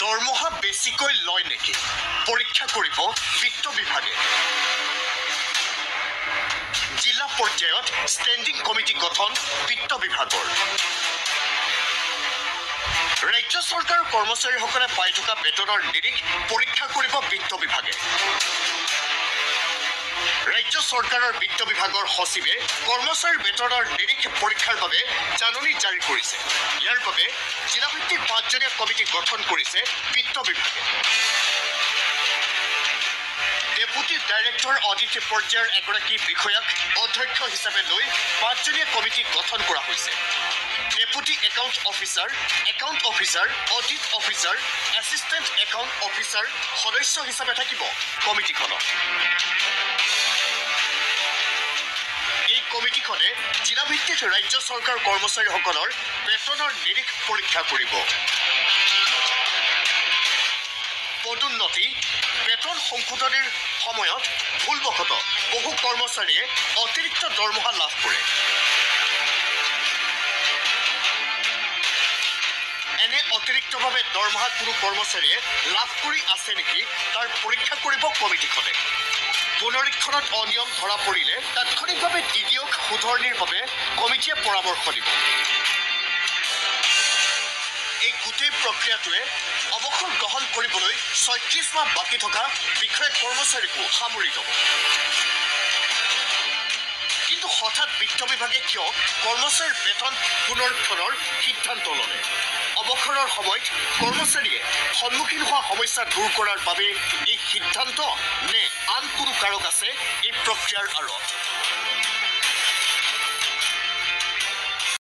দৰমহা বেছিকৈ লয় নেকি পৰীক্ষা কৰিব বিত্ত বিভাগে জিলা পৰ্যায়ত ষ্টেণ্ডিং কমিটি গঠন বিত্ত বিভাগৰ ৰাজ্য চৰকাৰৰ কৰ্মচাৰীসকলে পাই থকা বেতনৰ নিৰিখ পৰীক্ষা কৰিব বিত্ত বিভাগে ৰাজ্য চৰকাৰৰ বিত্ত বিভাগৰ সচিবে কৰ্মচাৰীৰ বেতনৰ নিৰিখ পৰীক্ষাৰ বাবে জাননী জাৰি কৰিছে ইয়াৰ বাবে জিলাভিত্তিক 5জনীয়া কমিটি গঠন কৰিছে বিত্ত বিভাগে ডেপুটি ডাইৰেক্টৰ অডিট পৰ্যায়ৰ এগৰাকী বিষয়াক অধ্যক্ষ হিচাপে লৈ 5জনীয়া কমিটি গঠন কৰা হৈছে deputy account officer audit officer assistant account officer সদস্য হিচাপে থাকিব কমিটিখনত এই কমিটিখনে জিলাভিত্তিক ৰাজ্য চৰকাৰ কৰ্মচাৰীসকলৰ বেতনৰ নিৰিখ পৰীক্ষা কৰিব পদোন্নতি বেতন সংশোধনীৰ সময়ত ভুলবশতঃ বহু কৰ্মচাৰীয়ে অতিৰিক্ত দৰমহা লাভ কৰে এনে অতিৰিক্তভাৱে দৰমহা কোনো কৰ্মচাৰীয়ে লাভ কৰি আছে নেকি তাৰ পৰীক্ষা কৰিব কমিটিখনে পুনৰীক্ষণত অনিয়ম ধৰা পৰিলে তাৎক্ষণিকভাৱে DDOক শুধৰণিৰ বাবে কমিটিয়ে পৰামৰ্শ দিব এই গোটেই প্ৰক্ৰিয়াটোৱে অৱসৰ গ্ৰহণ কৰিবলৈ ৩৬ মাহ বাকী থকা বিষয়া কৰ্মচাৰীকো সামৰি ল'ব কিন্তু হঠাৎ বিত্ত বিভাগে কিয় কৰ্মচাৰীৰ বেতন পুনৰীক্ষণৰ সিদ্ধান্ত ল'লে অৱসৰৰ সময়ত কৰ্মচাৰীয়ে সন্মুখীন হোৱা সমস্যা দূৰ কৰাৰ বাবে এই সিদ্ধান্ত নে আন কোনো কাৰক আছে এই প্ৰক্ৰিয়াৰ আঁৰত